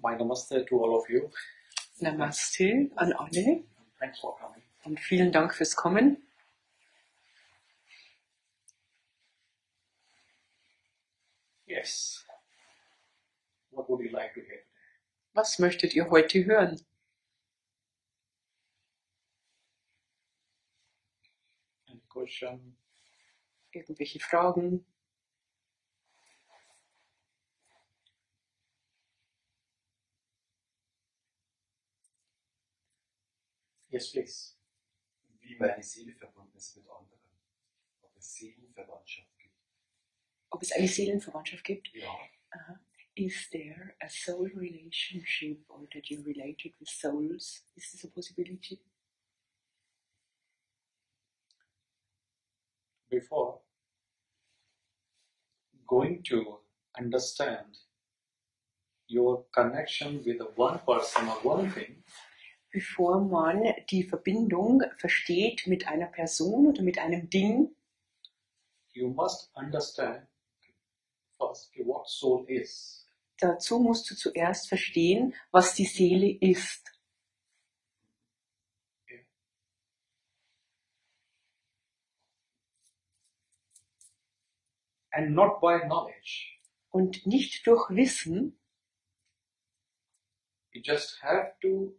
My namaste to all of you. Namaste an alle Thanks for coming. und vielen Dank fürs Kommen. Yes. What would you like to hear today? Was möchtet ihr heute hören? Any question? Irgendwelche Fragen? Yes, please. Wie meine Seele verbunden ist mit anderen. Ob es Seelenverwandtschaft gibt. Ob es eine Seelenverwandtschaft gibt? Ja. Is there a soul relationship or that you're related with souls? Is this a possibility? Before going to understand your connection with one person or one thing, Bevor man die Verbindung versteht mit einer Person oder mit einem Ding, you must understand first what soul is. dazu musst du zuerst verstehen, was die Seele ist. And not by knowledge. Und nicht durch Wissen, You just have to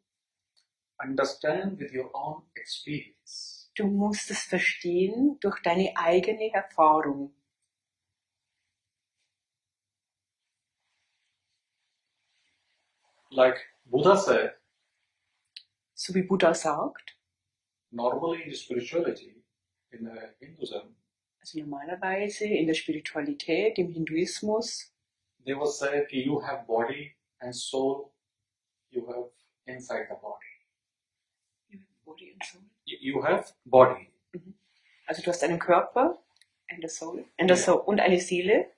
understand with your own experience. du musst es verstehen durch deine eigene Erfahrung. Like Buddha said, So wie Buddha sagt, normally in spirituality, in Hinduism, also normalerweise in der Spiritualität, im Hinduismus, they will say you have body and soul, you have inside the body. You have body Also du hast einen Körper and a soul, und eine Seele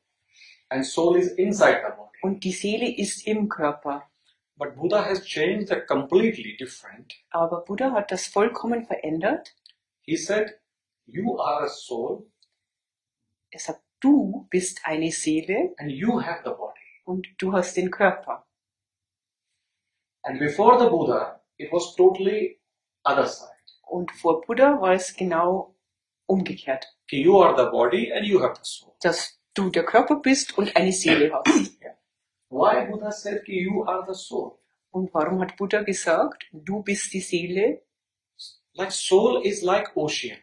and soul is inside the body. und die Seele ist im Körper. But Buddha has changed that completely different. Aber Buddha hat das vollkommen verändert. He said, you are a soul Er sagt, du bist eine Seele and you have the body. und du hast den Körper. And before the Buddha, it was totally other side. Und vor Buddha war es genau umgekehrt, You are the body and you have the soul. dass du der Körper bist und eine Seele hast. Why Buddha said you are the soul? Und warum hat Buddha gesagt, du bist die Seele? Like soul is like ocean.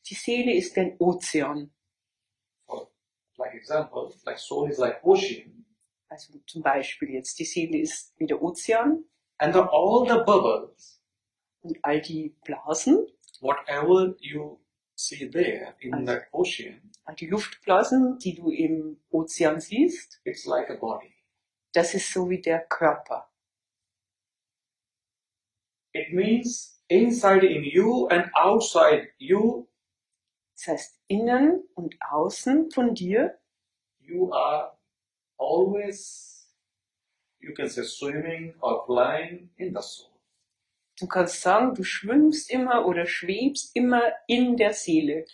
Die Seele ist ein Ozean. For like example, like soul is like ocean. Also zum Beispiel jetzt, die Seele ist wie der Ozean And all the bubbles, und all die Blasen, whatever you see there in that ocean, all die Luftblasen, die du im Ozean siehst, it's like a body. das ist so wie der Körper. It means inside in you and outside you, Das heißt, innen und außen von dir, you are always, you can say swimming or flying in the soul. du kannst sagen, du schwimmst immer oder schwebst immer in der Seele.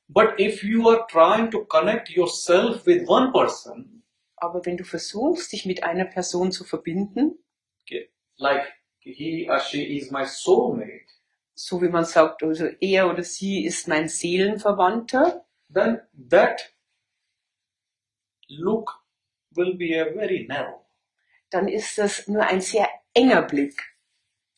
But if you are trying to connect yourself with one person, Aber wenn du versuchst, dich mit einer Person zu verbinden, okay, like he or she is my soulmate, so wie man sagt, also er oder sie ist mein Seelenverwandter, then that look will be a very narrow, dann ist das nur ein sehr enger Blick,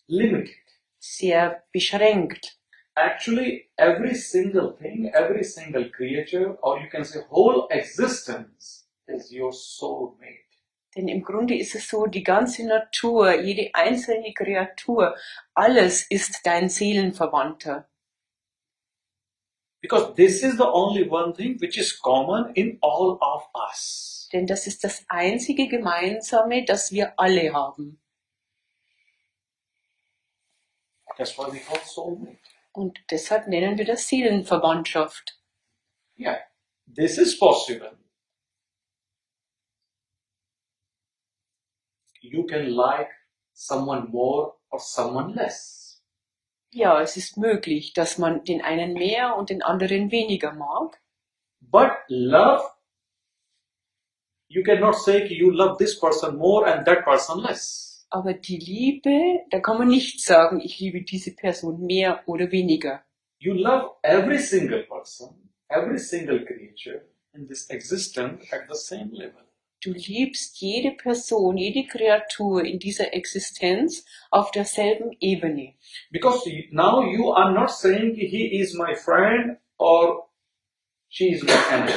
limited. sehr beschränkt. Actually, every single thing, every single creature, or you can say whole existence is your soulmate. Denn im Grunde ist es so, die ganze Natur, jede einzelne Kreatur, alles ist dein Seelenverwandter. Because this is the only one thing which is common in all of us. Denn das ist das einzige Gemeinsame, das wir alle haben. That's why we call soulmate. Und deshalb nennen wir das Seelenverwandtschaft. Yeah, this is possible. You can like someone more or someone less. Ja, es ist möglich, dass man den einen mehr und den anderen weniger mag. But love You cannot say you love this person more and that person less. Aber die Liebe, da kann man nicht sagen, ich liebe diese Person mehr oder weniger. You love every single person, every single creature in this existence at the same level. Du liebst jede Person, jede Kreatur in dieser Existenz auf derselben Ebene. Because now you are not saying he is my friend or she is my enemy.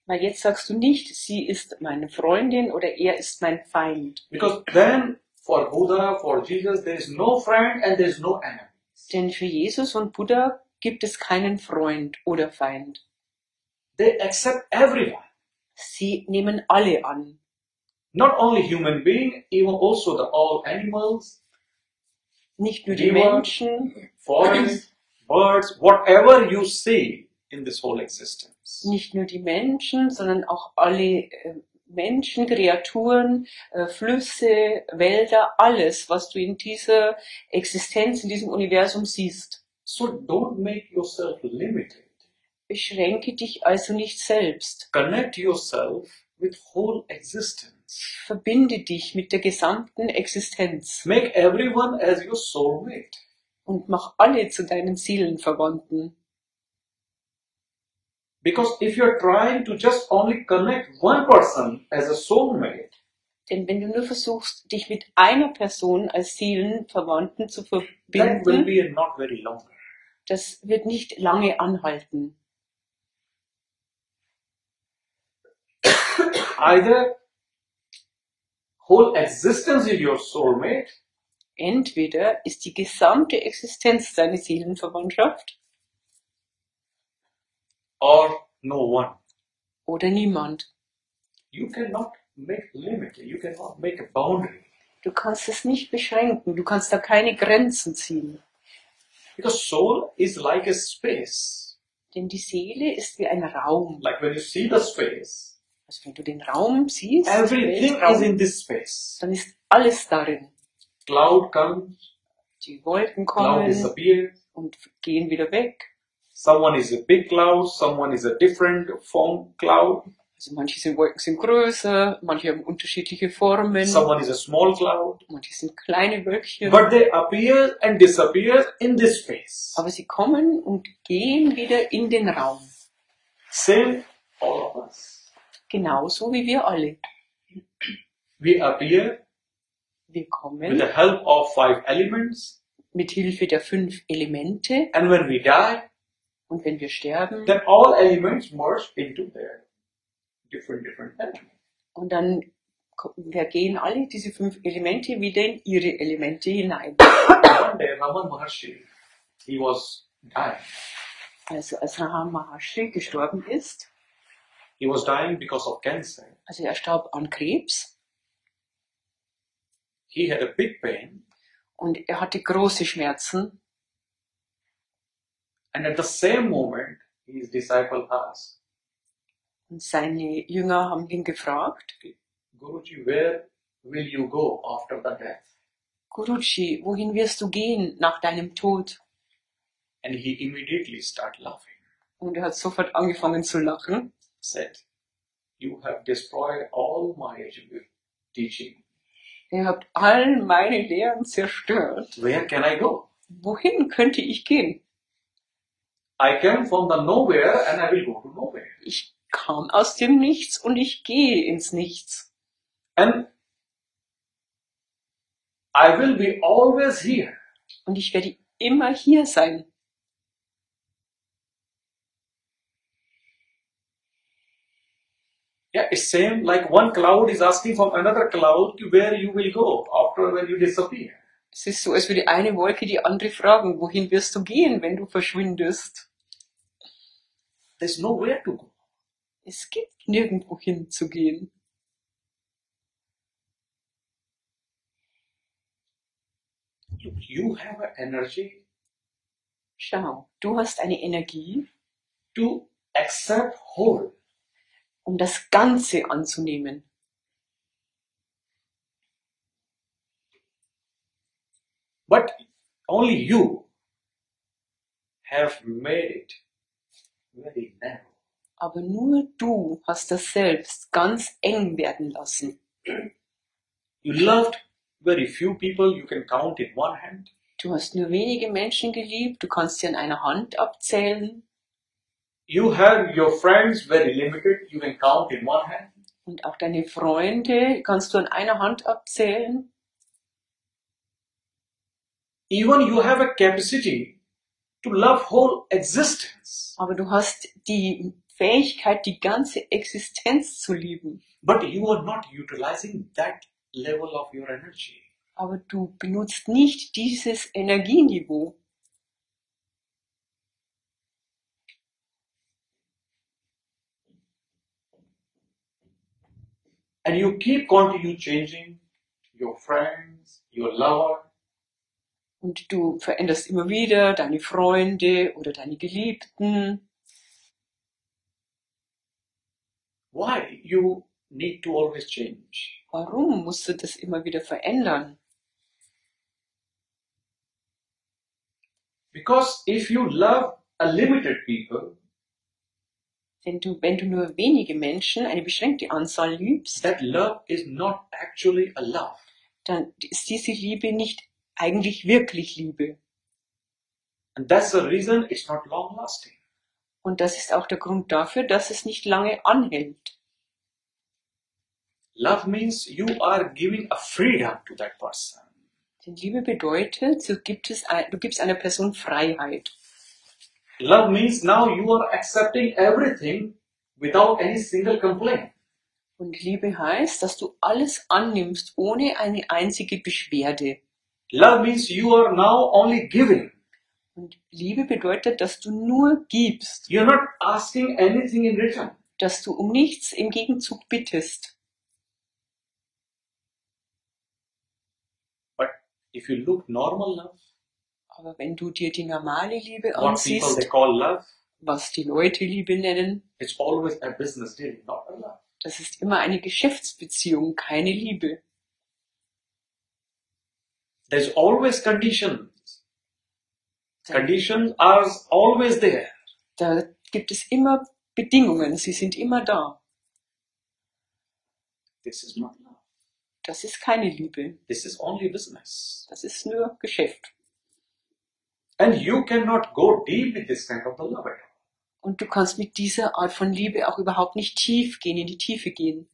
Weil jetzt sagst du nicht, sie ist meine Freundin oder er ist mein Feind. Because then for Buddha, for Jesus, there is no friend and there is no enemy. Denn für Jesus und Buddha gibt es keinen Freund oder Feind. They accept everyone. Sie nehmen alle an. Not only human being, even also the all animals, Nicht nur die Jiva, Menschen, forests, birds, whatever you see in this whole existence. nicht nur die Menschen, sondern auch alle Menschen, Kreaturen, Flüsse, Wälder, alles, was du in dieser Existenz, in diesem Universum siehst. So don't make yourself limited. Beschränke dich also nicht selbst. Connect yourself with whole existence. Verbinde dich mit der gesamten Existenz Make everyone as your soulmate. und mach alle zu deinen Seelenverwandten. Because if you're trying to just only connect one person as a soulmate, Denn wenn du nur versuchst, dich mit einer Person als Seelenverwandten zu that will verbinden, be not very long. das wird nicht lange anhalten. Either whole existence is your soulmate, Entweder ist die gesamte Existenz deine Seelenverwandtschaft or no one. oder niemand. You cannot make limit. You cannot make a boundary. Du kannst es nicht beschränken, du kannst da keine Grenzen ziehen. Because soul is like a space. Denn die Seele ist wie ein Raum. Like when you see the space, Also wenn du den Raum siehst, everything is Weltraum, in this space. dann ist alles darin. Cloud comes, Die Wolken cloud kommen disappears. und gehen wieder weg. Someone is a big cloud, someone is a different form cloud, Also manche Wolken sind größer, manche haben unterschiedliche Formen, someone is a small cloud. manche sind kleine Wölkchen. But they appear and disappear in this space. Aber sie kommen und gehen wieder in den Raum. Same all of us. Genauso wie wir alle. We appear Wir with kommen the help of 5 elements, mit Hilfe der 5 Elemente and when we die, und wenn wir sterben, then all elements merge into their different elements. und dann gehen alle diese 5 Elemente wieder in ihre Elemente hinein. One day, Raman Maharshi, he was dying. Also als Rahan Maharshi gestorben ist, He was dying because of cancer. also er starb an Krebs He had a big pain, und er hatte große Schmerzen. and at the same moment, his disciple asked, Und seine Jünger haben ihn gefragt, Guruji, where will you go after the death? Guruji, wohin wirst du gehen nach deinem Tod? And he immediately started laughing. Und er hat sofort angefangen zu lachen. Said, you have destroyed all my teaching. Ihr habt all meine Lehren zerstört. Where can I go? Wohin könnte ich gehen? I came from the nowhere and I will go to nowhere. Ich kam aus dem Nichts und ich gehe ins Nichts. And I will be always here. Und ich werde immer hier sein. Yeah, it's same like one cloud is asking from another cloud where you will go after when you disappear. Es ist so, als würde eine Wolke die andere fragen, wohin wirst du gehen, wenn du verschwindest? There's nowhere to go. Es gibt nirgendwo hinzugehen. Look, you have an energy Schau, du hast eine Energie, to accept whole. um das Ganze anzunehmen. But only you have made it very narrow. Aber nur du hast das Selbst ganz eng werden lassen. You loved very few people, you can count in one hand. Du hast nur wenige Menschen geliebt, du kannst sie an einer Hand abzählen. You have your friends very limited, you can count in one hand. Und auch deine Freunde kannst du an einer Hand abzählen. Even you have a capacity to love whole existence. Aber du hast die Fähigkeit, die ganze Existenz zu lieben. But you are not utilizing that level of your energy. Aber du benutzt nicht dieses Energieniveau. And you keep continue changing your friends, your lover. Und du veränderst immer wieder deine Freunde oder deine Geliebten. Why you need to always change? Warum musst du das immer wieder verändern? Because if you love a limited people, Wenn du nur wenige Menschen, eine beschränkte Anzahl liebst, that love is not actually a love. dann ist diese Liebe nicht eigentlich wirklich Liebe. And that's the reason it's not long lasting. Und das ist auch der Grund dafür, dass es nicht lange anhält. Love means you are giving a freedom to that person. Denn Liebe bedeutet, du gibst einer Person Freiheit. Love means now you are accepting everything without any single complaint. Und Liebe heißt, dass du alles annimmst, ohne eine einzige Beschwerde. Love means you are now only giving. Und Liebe bedeutet, dass du nur gibst, You're not asking anything in return. dass du um nichts im Gegenzug bittest. But if you look normal love, Aber wenn du dir die normale Liebe what people they ansiehst, call love, was die Leute Liebe nennen, it's always a business deal, not a love. das ist immer eine Geschäftsbeziehung, keine Liebe. There's always conditions. Conditions are always there. Da gibt es immer Bedingungen, sie sind immer da. This is not love. Das ist keine Liebe, This is only business. das ist nur Geschäft. And you cannot go deep with this kind of the love at all. Und du kannst mit dieser Art von Liebe auch überhaupt nicht tief gehen, in die Tiefe gehen.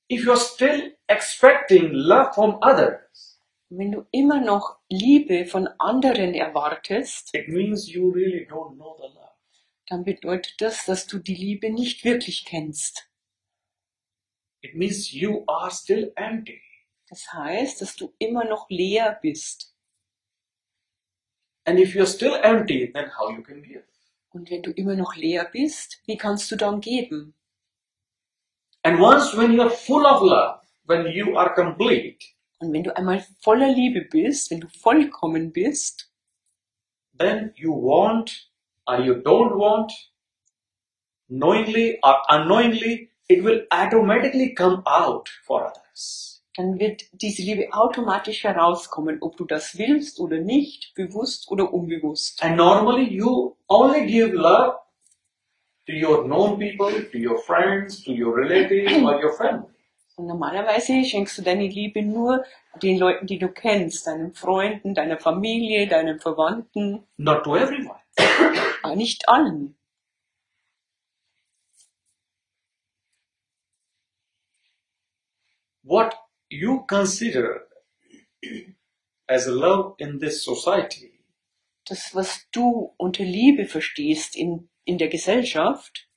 If you're still expecting love from others, Und wenn du immer noch Liebe von anderen erwartest, it means you really don't know the love. dann bedeutet das, dass du die Liebe nicht wirklich kennst. It means you are still empty. Das heißt, dass du immer noch leer bist. And if you're still empty, then how you can give? Und wenn du immer noch leer bist, wie kannst du dann geben? And once when you are full of love, when you are complete, Und wenn du einmal voller Liebe bist, wenn du vollkommen bist, then you want or you don't want, knowingly or unknowingly, it will automatically come out for others. dann wird diese Liebe automatisch herauskommen, ob du das willst oder nicht, bewusst oder unbewusst. And normally you only give love to your known people, to your friends, to your relatives or your family. Und normalerweise schenkst du deine Liebe nur den Leuten, die du kennst, deinen Freunden, deiner Familie, deinen Verwandten, Not to everyone. aber nicht allen. What you consider as love in this society Das, was du unter Liebe verstehst in der Gesellschaft,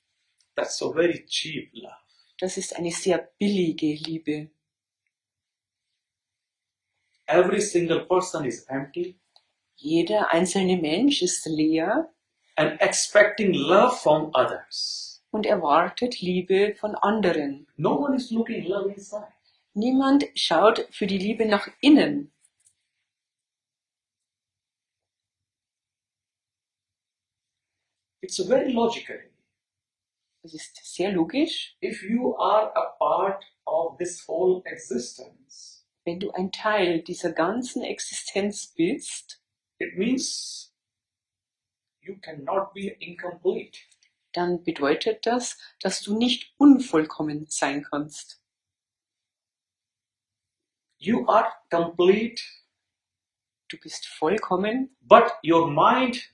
that's a very cheap love. das ist eine sehr billige Liebe. Every single person is empty Jeder einzelne Mensch ist leer and expecting love from others. und erwartet Liebe von anderen. No one is looking love inside. Niemand schaut für die Liebe nach innen. It's very logical. Das ist sehr logisch. If you are a part of this whole existence, Wenn du ein Teil dieser ganzen Existenz bist, it means you cannot be incomplete. dann bedeutet das, dass du nicht unvollkommen sein kannst. You are complete, Du bist vollkommen, but your mind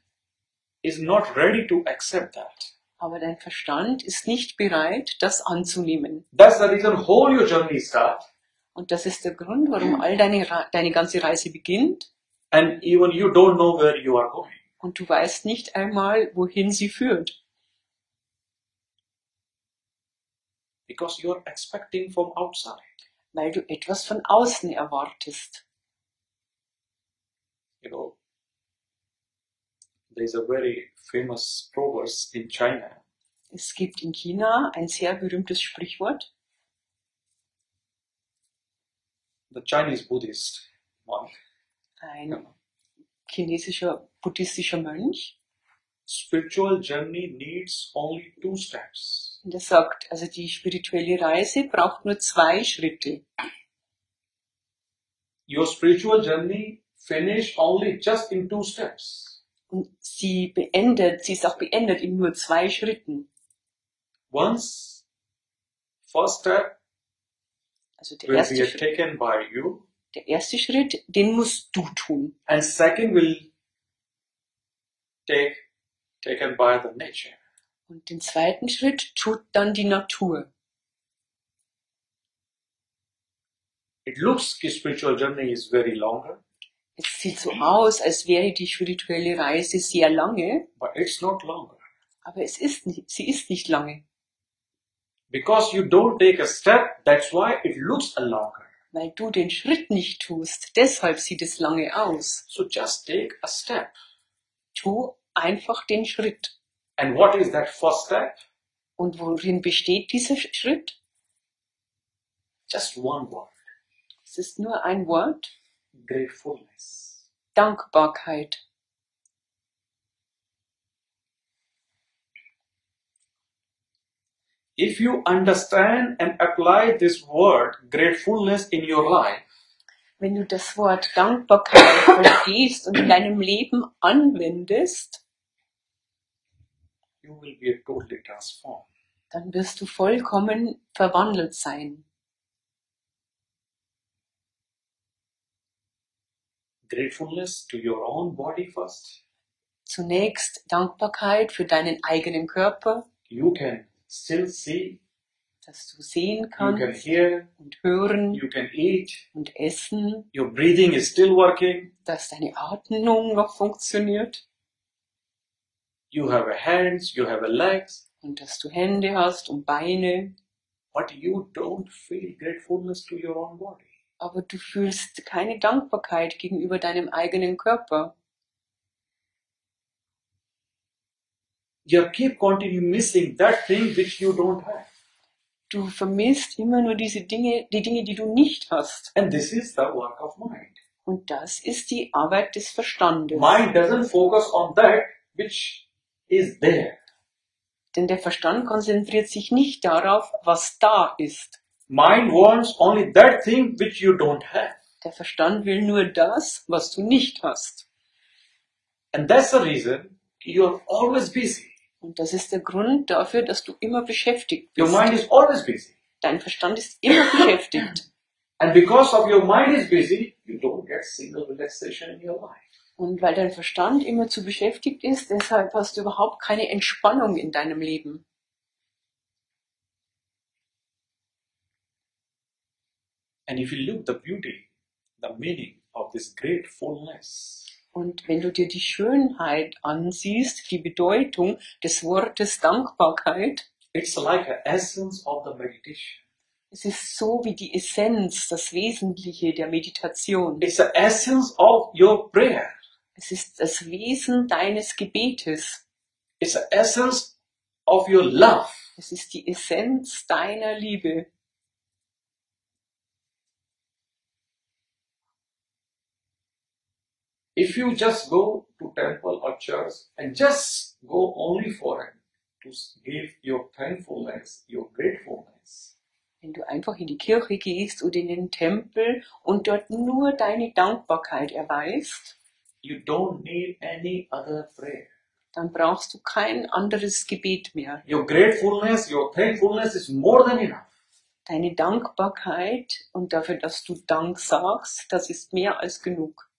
is not ready to accept that. aber dein Verstand ist nicht bereit, das anzunehmen. That's the reason whole your journey starts, Und das ist der Grund, warum all deine ganze Reise beginnt. and even you don't know where you are going. Und du weißt nicht einmal, wohin sie führt. Because you are expecting from outside. Weil du etwas von außen erwartest. You know, there is a very famous proverb in China. Es gibt in China ein sehr berühmtes Sprichwort. The Chinese Buddhist monk, Ein chinesischer buddhistischer Mönch. spiritual journey needs only 2 steps. Und er sagt, also die spirituelle Reise braucht nur 2 Schritte. Your spiritual journey finish only just in 2 steps. Und sie ist auch beendet in nur 2 Schritten. Once, first step Also will be taken by you, der erste Schritt, den musst du tun. and second will taken by the nature. Und den zweiten Schritt tut dann die Natur. It looks the spiritual journey is very longer, Es sieht so aus, als wäre die spirituelle Reise sehr lange, but it's not longer. aber sie ist nicht lange. Because you don't take a step, that's why it looks a longer. Weil du den Schritt nicht tust, deshalb sieht es lange aus. So just take a step. Tu einfach den Schritt. And what is that first step? Und worin besteht dieser Schritt? Just one word. Es ist nur ein Wort: Gratefulness. Dankbarkeit. If you understand and apply this word gratefulness in your life, Wenn du das Wort Dankbarkeit verstehst und in deinem Leben anwendest, you will be totally transformed. dann wirst du vollkommen verwandelt sein. Gratefulness to your own body first. Zunächst Dankbarkeit für deinen eigenen Körper, You can still see, dass du sehen you can kannst hear, und hören you can eat, und essen, your breathing is still working, dass deine Atmung noch funktioniert you have a hands, you have a legs, und dass du Hände hast und Beine, but you don't feel gratefulness to your own body. aber du fühlst keine Dankbarkeit gegenüber deinem eigenen Körper. You keep continue missing that thing which you don't have. Du vermisst immer nur die Dinge, die du nicht hast. And this is the work of mind. Und das ist die Arbeit des Verstandes. Mind doesn't focus on that which is there. Denn der Verstand konzentriert sich nicht darauf, was da ist. Mind wants only that thing which you don't have. Der Verstand will nur das, was du nicht hast. And that's the reason you're always busy. Und das ist der Grund dafür, dass du immer beschäftigt Your bist. mind is always busy. Dein Verstand ist immer beschäftigt. And because of your mind is busy, you don't get single relaxation in your life. Und weil dein Verstand immer zu beschäftigt ist, deshalb hast du überhaupt keine Entspannung in deinem Leben. And if you look the beauty, the meaning of this gratefulness, Und wenn du dir die Schönheit ansiehst, die Bedeutung des Wortes Dankbarkeit, it's like an essence of the meditation. es ist so wie die Essenz, das Wesentliche der Meditation. It's the essence of your prayer. Es ist das Wesen deines Gebetes. It's the essence of your love. Es ist die Essenz deiner Liebe. If you just go to temple or church and just go only for it, to give your thankfulness, your gratefulness, Wenn du einfach in die Kirche gehst oder in den Tempel und dort nur deine Dankbarkeit erweist, you don't need any other prayer. dann brauchst du kein anderes Gebet mehr. Your gratefulness, your thankfulness is more than enough. Deine Dankbarkeit und dafür, dass du Dank sagst, das ist mehr als genug.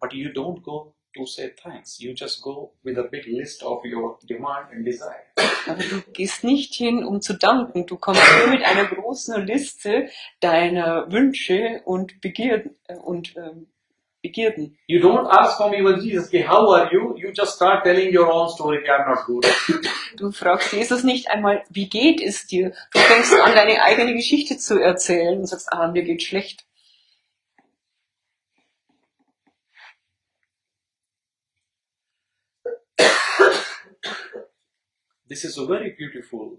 But you don't go to say thanks. You just go with a big list of your demand and desire. Aber du gehst nicht hin, um zu danken. Du kommst nur mit einer großen Liste deiner Wünsche und Begierden. Begierden. You don't ask from even Jesus, okay, how are you? You just start telling your own story, okay, I'm not good. Du fragst Jesus nicht einmal, wie geht es dir? Du fängst an, deine eigene Geschichte zu erzählen und sagst, mir geht's schlecht. This is very beautiful,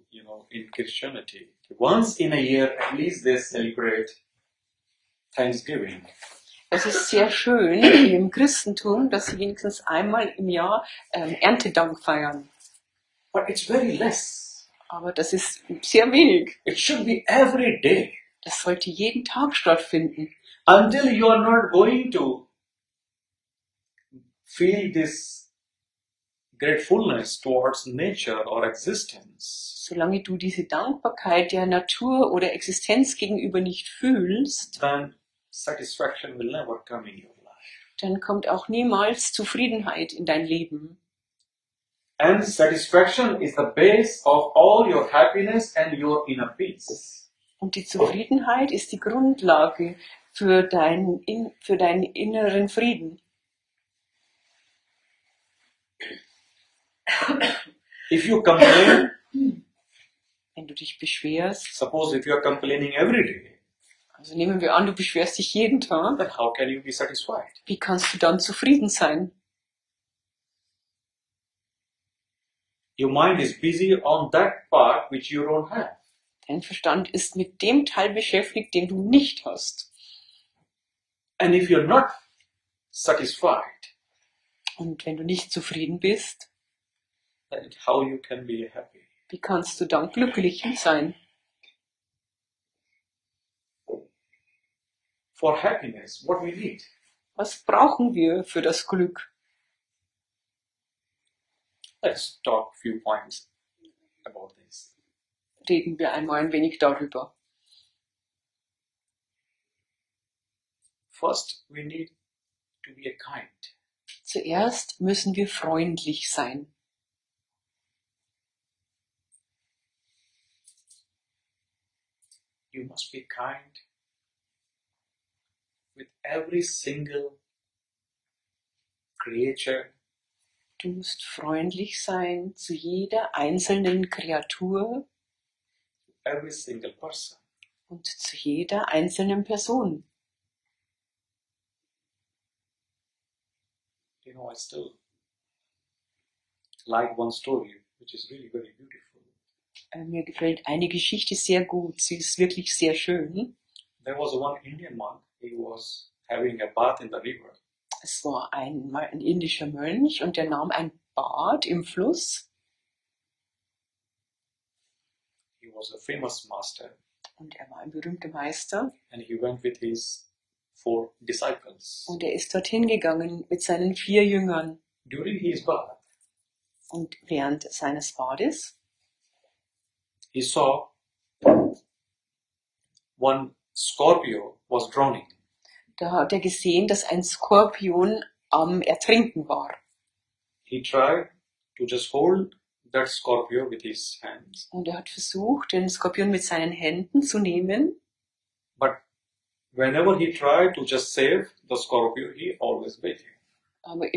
in Christianity. Once in a year, at least they celebrate Thanksgiving. Es ist sehr schön im Christentum, dass sie wenigstens einmal im Jahr Erntedank feiern. But it's very less. Aber das ist sehr wenig. It should be every day. Das sollte jeden Tag stattfinden. Until you are not going to feel this gratefulness towards nature or existence, Solange du diese Dankbarkeit der Natur oder Existenz gegenüber nicht fühlst, then satisfaction will never come in your life. dann kommt auch niemals Zufriedenheit in dein Leben. And satisfaction is the base of all your happiness and your inner peace. Und die Zufriedenheit ist die Grundlage für deinen inneren Frieden. If you complain, Wenn du dich beschwerst, suppose if you are complaining every day, also nehmen wir an, du beschwerst dich jeden Tag, then how can you be satisfied? wie kannst du dann zufrieden sein? Your mind is busy on that part which you don't have. Dein Verstand ist mit dem Teil beschäftigt, den du nicht hast. And if you're not satisfied, Und wenn du nicht zufrieden bist, then how you can be happy? wie kannst du dann glücklich sein? For happiness, what we need? Was brauchen wir für das Glück? Let's talk a few points about this. Reden wir einmal ein wenig darüber. First, we need to be kind. Zuerst müssen wir freundlich sein. You must be kind with every single creature, Du musst freundlich sein zu jeder einzelnen Kreatur every single person. und zu jeder einzelnen Person. I still like one story, which is really very beautiful. Mir gefällt eine Geschichte sehr gut. Sie ist wirklich sehr schön. There was one Indian monk. He was having a bath in the river. Es war einmal ein indischer Mönch und der nahm ein Bad im Fluss. He was a famous master, Und er war ein berühmter Meister. and he went with his 4 disciples. Und er ist dorthin gegangen mit seinen 4 Jüngern. During his bath, Und während seines Bades he saw one scorpio was drowning. da hat er gesehen, dass ein Skorpion am Ertrinken war. He tried to just hold that scorpio with his hands, Und er hat versucht, den Skorpion mit seinen Händen zu nehmen. but whenever he tried to just save the scorpio, he always bit him. Aber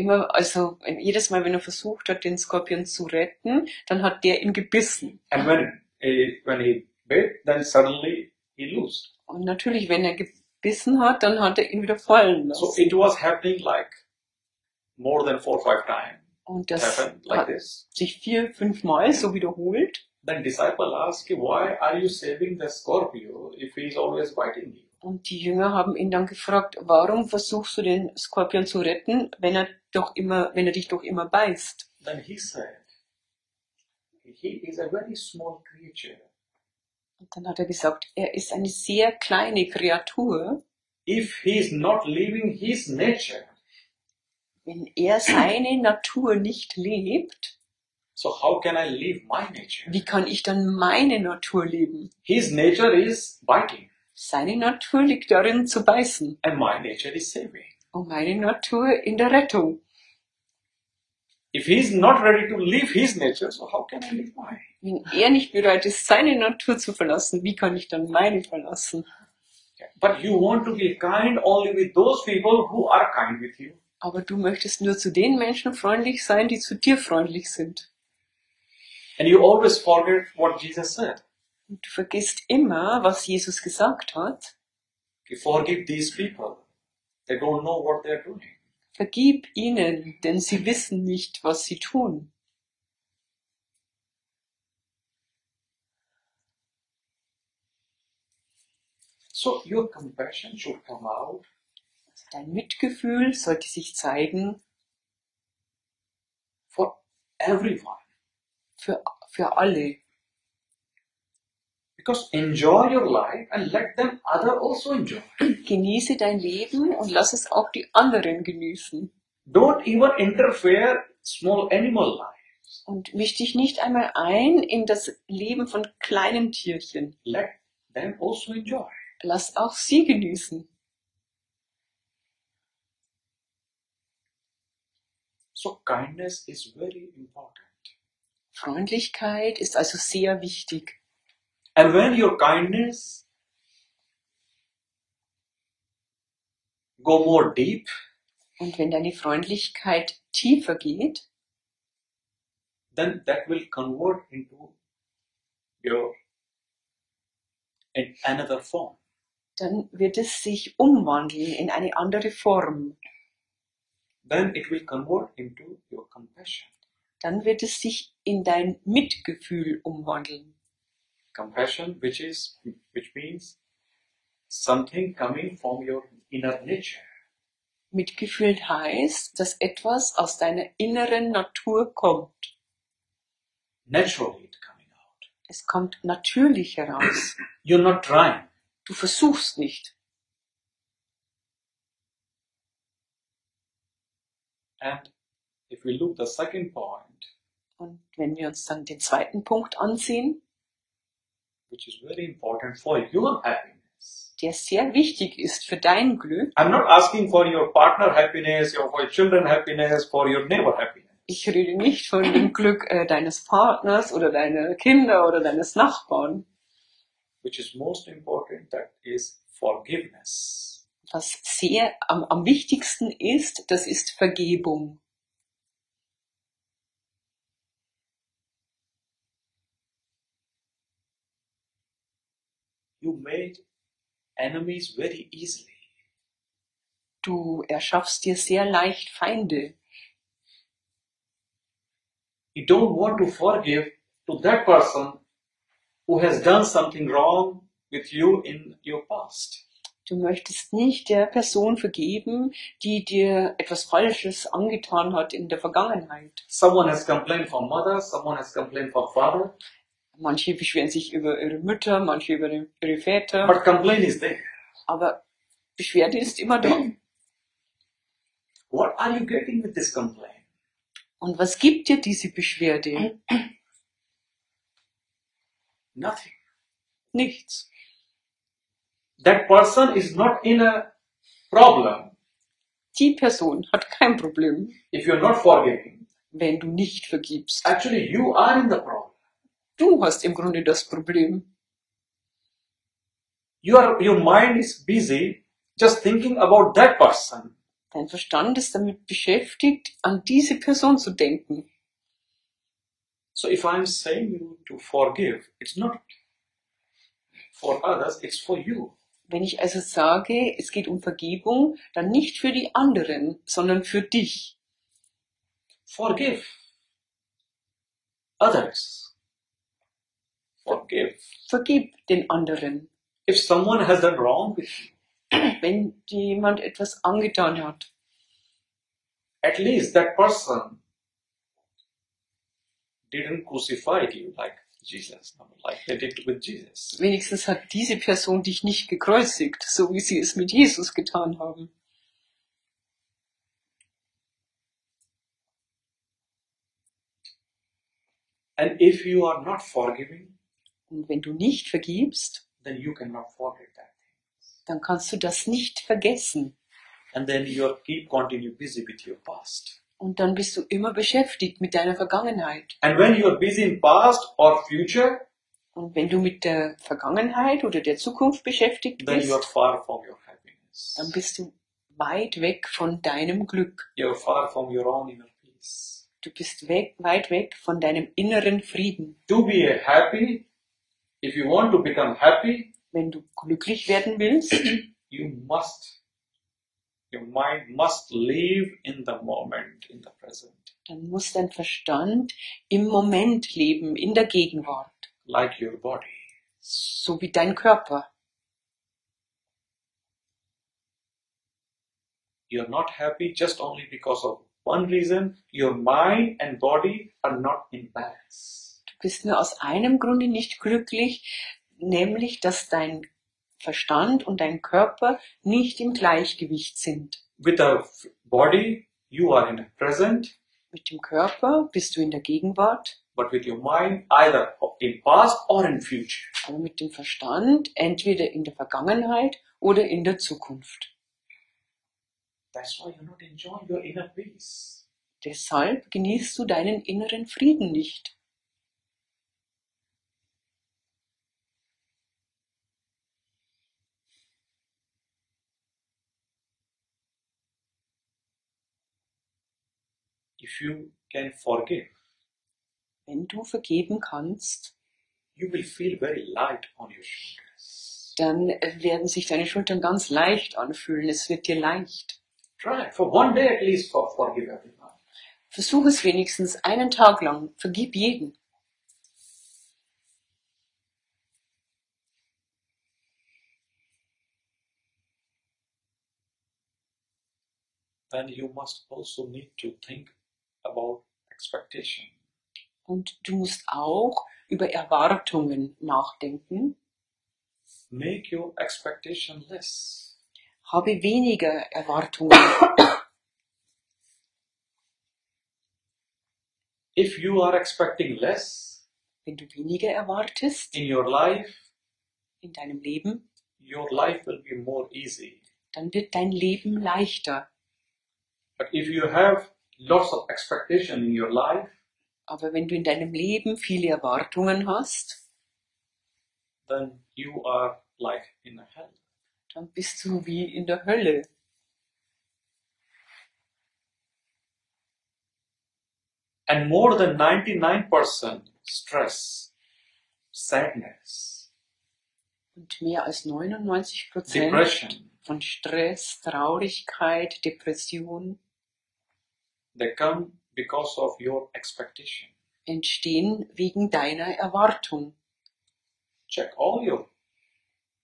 jedes Mal, wenn er versucht hat, den Skorpion zu retten, dann hat der ihn gebissen. And when he bit, then suddenly he loosed. Und natürlich, wenn er gebissen hat, dann hat er ihn wieder fallen So lassen. it was happening like more than 4 or 5 times. Und das Happened like hat this. sich 4, 5 Mal so wiederholt. Then disciple asked, why are you saving the scorpio if he is always biting you? Und die Jünger haben ihn dann gefragt, warum versuchst du den Skorpion zu retten, wenn er dich doch immer beißt? Then he said, he is a very small creature. Und dann hat er gesagt, er ist eine sehr kleine Kreatur. If he is not living his nature, wenn er seine Natur nicht lebt, so how can I live my nature? wie kann ich dann meine Natur leben? His nature is biting, Seine Natur liegt darin zu beißen and my nature is saving. und meine Natur in der Rettung. If he is not ready to leave his nature, so how can I live mine? Wenn er nicht bereit ist, seine Natur zu verlassen, wie kann ich dann meine verlassen? But you want to be kind only with those people who are kind with you. Aber du möchtest nur zu den Menschen freundlich sein, die zu dir freundlich sind. And you always forget what Jesus said. Und du vergisst immer, was Jesus gesagt hat. Forgive these people. They don't know what they're doing. Vergib ihnen, denn sie wissen nicht, was sie tun. So your compassion should come out Dein Mitgefühl sollte sich zeigen for everyone. für alle. Because enjoy your life and let them other also enjoy. Genieße dein Leben und lass es auch die anderen genießen. Don't even interfere small animal lives. Und misch dich nicht einmal ein in das Leben von kleinen Tierchen. Let them also enjoy. Lass auch sie genießen. So kindness is very important. Freundlichkeit ist also sehr wichtig. And when your kindness go more deep, Und wenn deine Freundlichkeit tiefer geht, then that will convert into your in another form. dann wird es sich umwandeln in eine andere Form. Then it will convert into your compassion. Dann wird es sich in dein Mitgefühl umwandeln. Compassion, which means something coming from your inner nature. Mitgefühl heißt, dass etwas aus deiner inneren Natur kommt. Naturally it coming out. Es kommt natürlich heraus. You're not trying. Du versuchst nicht. And if we look the second point, Und wenn wir uns dann den zweiten Punkt ansehen, which is very important for your happiness. der sehr wichtig ist für dein Glück. I'm not asking for your partner happiness or for your children happiness, for your neighbor happiness. Ich rede nicht von dem Glück deines Partners oder deiner Kinder oder deines Nachbarn. Which is most important, that is forgiveness. Was sehr am wichtigsten ist, das ist Vergebung. You made enemies very easily. Du erschaffst dir sehr leicht Feinde. You don't want to forgive to that person who has done something wrong with you in your past. Du möchtest nicht der Person vergeben, die dir etwas Falsches angetan hat in der Vergangenheit. Someone has complained for mother, someone has complained for father, Manche beschweren sich über ihre Mütter, manche über ihre Väter. but complaint is there. Aber Beschwerde ist immer da. What are you getting with this complaint? Und was gibt dir diese Beschwerde? Nothing. Nichts. That person is not in a problem Die Person hat kein Problem, if you're not forgiving. wenn du nicht vergibst. Actually, you are in the problem. Du hast im Grunde das Problem. Your mind is busy just thinking about that person. Dein Verstand ist damit beschäftigt, an diese Person zu denken. So if I'm saying you to forgive, it's not for others, it's for you. Wenn ich also sage, es geht um Vergebung, dann nicht für die anderen, sondern für dich. Forgive others. Forgive. Vergib den anderen. If someone has done wrong with you, Wenn dir jemand etwas angetan hat, at least that person didn't crucify you like Jesus, like they did with Jesus. wenigstens hat diese Person dich nicht gekreuzigt, so wie sie es mit Jesus getan haben. And if you are not forgiving, Und wenn du nicht vergibst, then you cannot forget that thing. dann kannst du das nicht vergessen. And then you continue busy with your past. Und dann bist du immer beschäftigt mit deiner Vergangenheit. And when you are busy in past or future, Und wenn du mit der Vergangenheit oder der Zukunft beschäftigt then you are bist, far from your happiness. dann bist du weit weg von deinem Glück. You are far from your own inner peace. Du bist weit weg von deinem inneren Frieden. To be happy, if you want to become happy, Wenn du glücklich werden willst, your mind must live in the moment, in the present. dann muss dein Verstand im Moment leben, in der Gegenwart, Like your body. so wie dein Körper. You're not happy just only because of one reason. Your mind and body are not in balance. Du bist nur aus einem Grunde nicht glücklich, nämlich dass dein Verstand und dein Körper nicht im Gleichgewicht sind. With the body, you are in the present, Mit dem Körper bist du in der Gegenwart, but with your mind, either in past or in future. aber mit dem Verstand entweder in der Vergangenheit oder in der Zukunft. That's why you not enjoy your inner peace. Deshalb genießt du deinen inneren Frieden nicht. If you can forgive, Wenn du vergeben kannst, you will feel very light on your shoulders. dann werden sich deine Schultern ganz leicht anfühlen. Es wird dir leicht. Try for one day at least forgive everyone. Versuch es wenigstens einen Tag lang. Vergib jeden. Then you must also need to think about expectation. Und du musst auch über Erwartungen nachdenken. Make your expectation less. Habe weniger Erwartungen. If you are expecting less Wenn du weniger erwartest in your life, in deinem Leben, your life will be more easy. dann wird dein Leben leichter. But if you have lots of expectation in your life, Aber wenn du in deinem Leben viele Erwartungen hast, then you are like in a hell. dann bist du wie in der Hölle. And more than 99% stress, sadness, Und mehr als 99% depression, von Stress, Traurigkeit, Depression they come because of your expectation. entstehen wegen deiner Erwartung. Check all your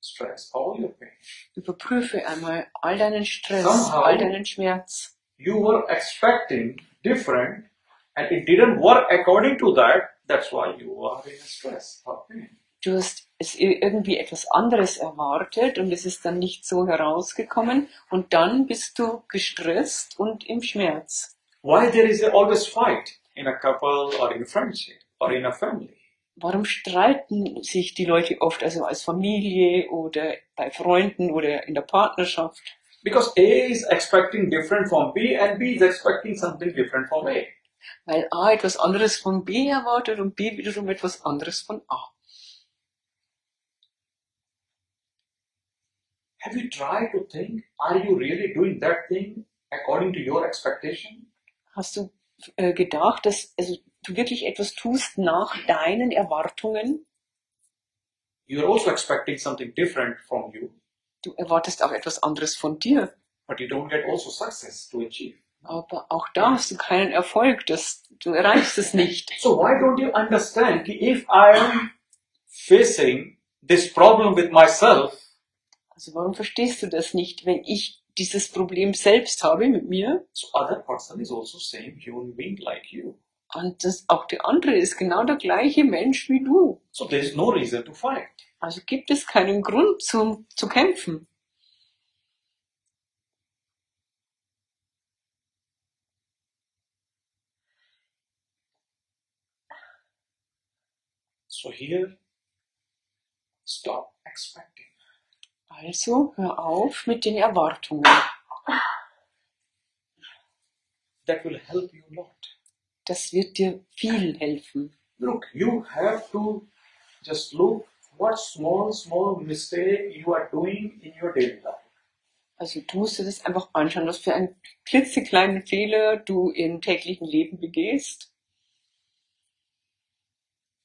stress, all your pain. Überprüfe einmal all deinen Stress, Somehow- all deinen Schmerz. You were expecting different and it didn't work according to that. That's why you are in stress or pain. Du hast es irgendwie etwas anderes erwartet und es ist dann nicht so herausgekommen und dann bist du gestresst und im Schmerz. Why there is always fight in a couple or in a friendship or in a family? Warum streiten sich die Leute oft, also als Familie oder bei Freunden oder in der Partnerschaft? Because A is expecting different from B and B is expecting something different from A. Weil A etwas anderes von B erwartet und B wiederum etwas anderes von A. Have you tried to think, are you really doing that thing according to your expectation? Hast du gedacht, dass du wirklich etwas tust nach deinen Erwartungen? You're also expecting something different from you, Du erwartest auch etwas anderes von dir. but you don't get also success to achieve. Aber auch da hast du keinen Erfolg, du erreichst es nicht. So why don't you understand that if I am facing this problem with myself, Also warum verstehst du das nicht, wenn ich dieses Problem selbst habe mit mir so other person is also same human being like you. und auch der andere ist genau der gleiche Mensch wie du. So there is no reason to fight. Also gibt es keinen Grund zu kämpfen. So here, stop expecting. Also, hör auf mit den Erwartungen. That will help you a lot. Das wird dir viel helfen. Look, you have to just look what small mistake you are doing in your daily life. Also du musst dir das einfach anschauen, was für einen klitzekleinen Fehler du im täglichen Leben begehst.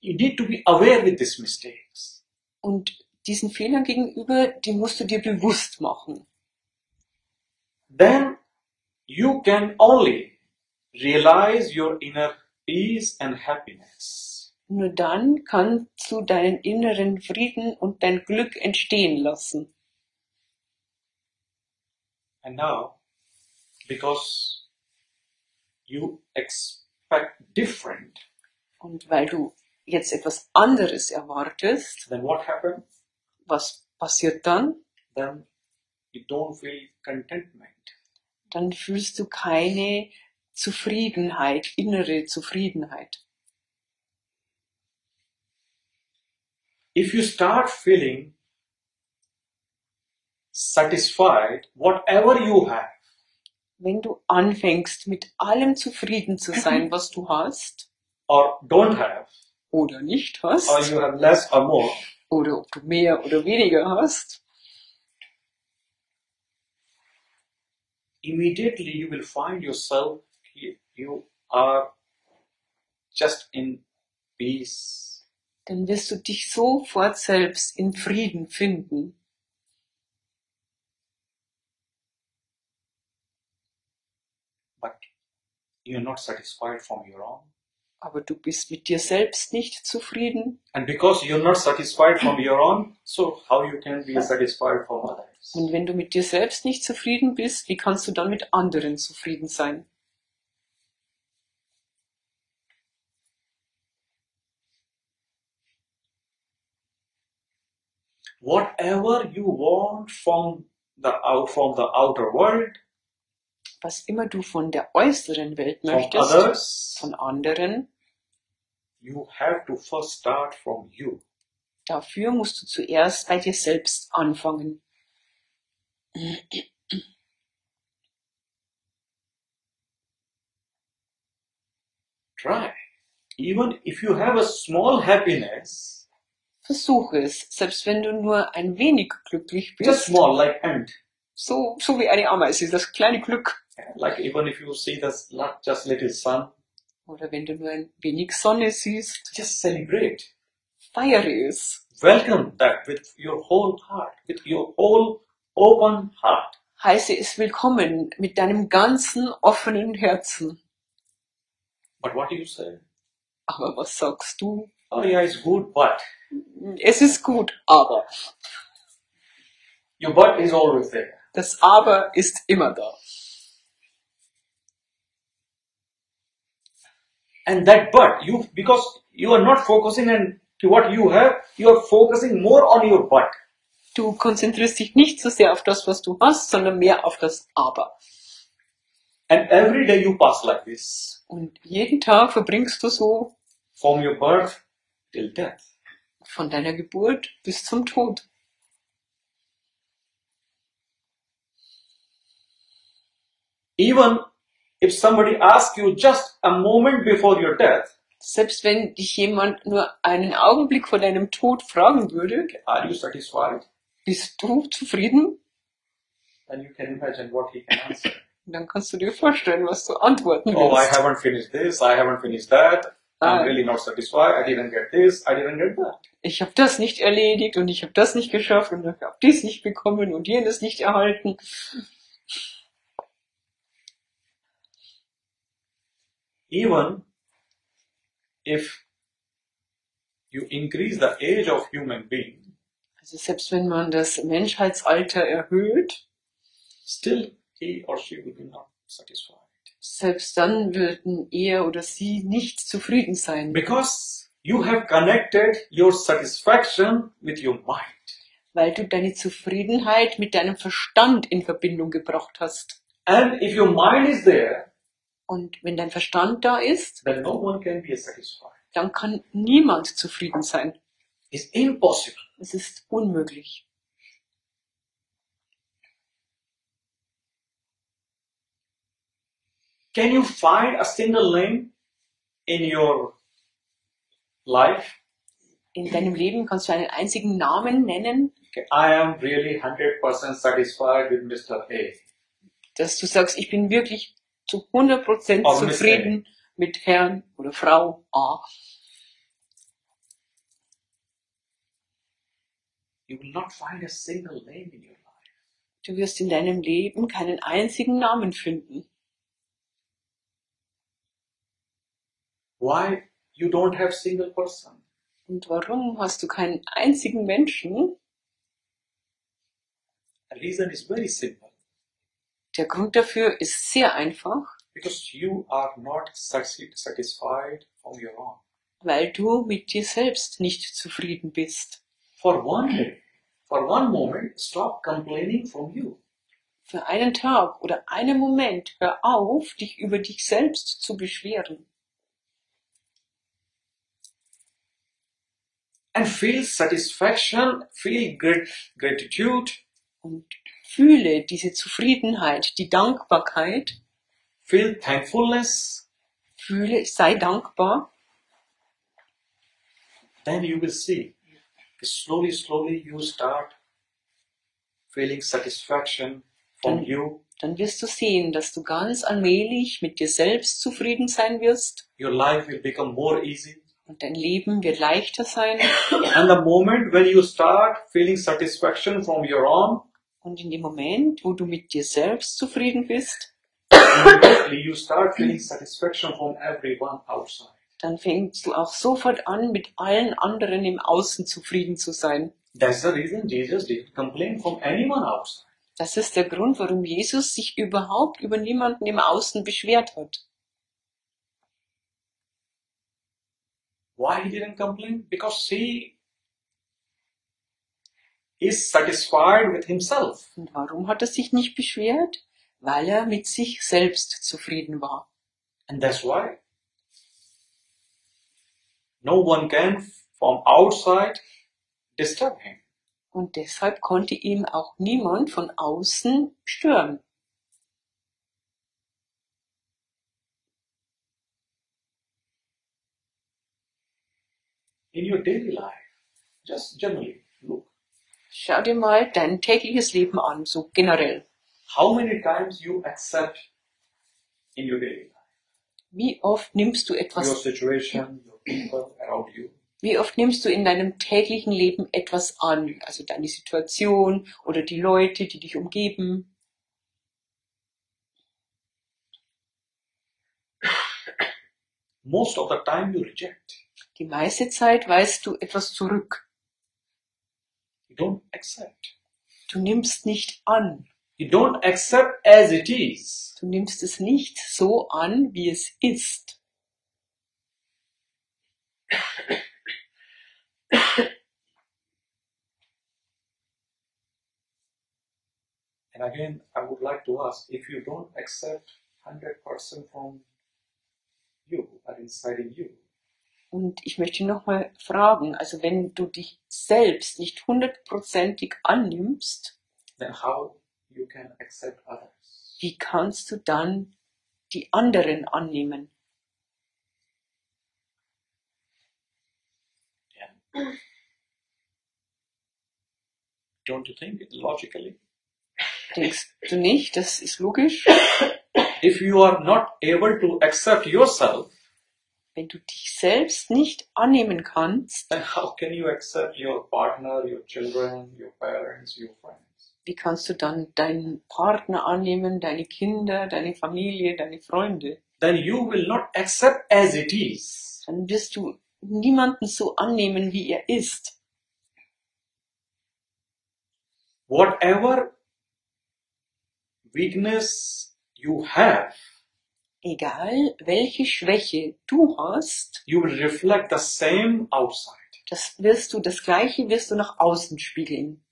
You need to be aware with these mistakes. Und diesen Fehlern gegenüber, die musst du dir bewusst machen. Then you can only realize your inner peace and happiness. Nur dann kannst du deinen inneren Frieden und dein Glück entstehen lassen. And now, because you expect different, Und weil du jetzt etwas anderes erwartest, then what happens? was passiert dann? Then you don't feel contentment. Dann fühlst du keine Zufriedenheit, innere Zufriedenheit. If you start feeling satisfied, whatever you have, Wenn du anfängst, mit allem zufrieden zu sein, was du hast or don't have, oder nicht or hast, you have less or more, oder ob du mehr oder weniger hast, immediately you will find yourself, you are just in peace. dann wirst du dich sofort selbst in Frieden finden. But you're not satisfied from your own. Aber du bist mit dir selbst nicht zufrieden. And because you're not satisfied from your own, so how you can be satisfied from others? Und wenn du mit dir selbst nicht zufrieden bist, wie kannst du dann mit anderen zufrieden sein? Whatever you want from the outer world, Was immer du von der äußeren Welt from möchtest, others, von anderen, you have to first start from you. dafür musst du zuerst bei dir selbst anfangen. Try. Even if you have a small happiness, Versuche es, selbst wenn du nur ein wenig glücklich just bist, small, like ant. so wie eine Ameise, das kleine Glück. Like even if you see this, not just little sun, Oder wenn du nur ein wenig Sonne siehst, just celebrate. feiere es. Welcome that with your whole heart, with your whole open heart. Heiße es willkommen mit deinem ganzen offenen Herzen. But what do you say? Aber was sagst du? Oh yeah, it's good, but Es ist gut, aber. your but is always there. Das Aber ist immer da. And that but, because you are not focusing on what you have, you are focusing more on your but. Du konzentrierst dich nicht so sehr auf das, was du hast, sondern mehr auf das Aber. And every day you pass like this, Und jeden Tag verbringst du so from your birth till death. von deiner Geburt bis zum Tod. Even if somebody asks you just a moment before your death, Selbst wenn dich jemand nur einen Augenblick vor deinem Tod fragen würde, are you satisfied? bist du zufrieden? Then you can imagine what he can answer. Dann kannst du dir vorstellen, was du antworten Oh, I wirst. haven't finished this, I haven't finished that, I'm Ah. really not satisfied, I didn't get this, I didn't get that. Ich habe das nicht erledigt und ich habe das nicht geschafft und ich habe dies nicht bekommen und jenes nicht erhalten. Even if you increase the age of human being, Also selbst wenn man das Menschheitsalter erhöht, still he or she will be not satisfied. selbst dann würden er oder sie nicht zufrieden sein, Because you have connected your satisfaction with your mind. weil du deine Zufriedenheit mit deinem Verstand in Verbindung gebracht hast. And if your mind is there, Und wenn dein Verstand da ist, then no one can be satisfied. dann kann niemand zufrieden sein. It's impossible. Es ist unmöglich. Can you find a single name in your life? In deinem Leben kannst du einen einzigen Namen nennen, Okay, I am really 100% satisfied with Mr. A. dass du sagst, ich bin wirklich zu 100% Or Miss zufrieden mit Herrn oder Frau A. You will not find a single name in your life. Du wirst in deinem Leben keinen einzigen Namen finden. Why you don't have single person? Und warum hast du keinen einzigen Menschen? The reason is very simple. Der Grund dafür ist sehr einfach, Because you are not satisfied from your own. weil du mit dir selbst nicht zufrieden bist. For one moment, stop complaining from you. Für einen Tag oder einen Moment hör auf, dich über dich selbst zu beschweren. And feel satisfaction, feel gratitude, Und fühle diese Zufriedenheit, die Dankbarkeit, feel thankfulness. sei dankbar. Then you will see, slowly you start feeling satisfaction from you. Dann wirst du sehen, dass du ganz allmählich mit dir selbst zufrieden sein wirst. Your life will become more easy. Und dein Leben wird leichter sein. And the moment when you start feeling satisfaction from your own, Und in dem Moment, wo du mit dir selbst zufrieden bist, immediately you start feeling satisfaction from everyone outside. dann fängst du auch sofort an, mit allen anderen im Außen zufrieden zu sein. That's the reason Jesus didn't complain from anyone outside. Das ist der Grund, warum Jesus sich überhaupt über niemanden im Außen beschwert hat. Why he didn't complain? Because he is satisfied with himself. Und warum hat er sich nicht beschwert? Weil er mit sich selbst zufrieden war. And that's why no one can from outside disturb him. Und deshalb konnte ihn auch niemand von außen stören. In your daily life, just generally, look. Schau dir mal dein tägliches Leben an, so generell. How many times you accept in your daily life? Wie oft nimmst du Your etwas, situation, your people around you. wie oft nimmst du in deinem täglichen Leben etwas an? Also deine Situation oder die Leute, die dich umgeben. Most of the time you reject. Die meiste Zeit weist du etwas zurück. You don't accept. Du nimmst nicht an. You don't accept as it is. Du nimmst es nicht so an, wie es ist. And again, I would like to ask, if you don't accept 100% from you, or inside in you, Und ich möchte nochmal fragen, also wenn du dich selbst nicht 100%ig annimmst, then how you can accept others? wie kannst du dann die anderen annehmen? Yeah. Don't you think it logically? Denkst du nicht? Das ist logisch. If you are not able to accept yourself, Wenn du dich selbst nicht annehmen kannst, then how can you accept your partner, your children, your parents, your friends? wie kannst du dann deinen Partner annehmen, deine Kinder, deine Familie, deine Freunde? Then you will not accept as it is. Dann wirst du niemanden so annehmen, wie er ist. Whatever weakness you have, Egal welche Schwäche du hast, you will reflect the same outside. das Gleiche wirst du nach außen spiegeln.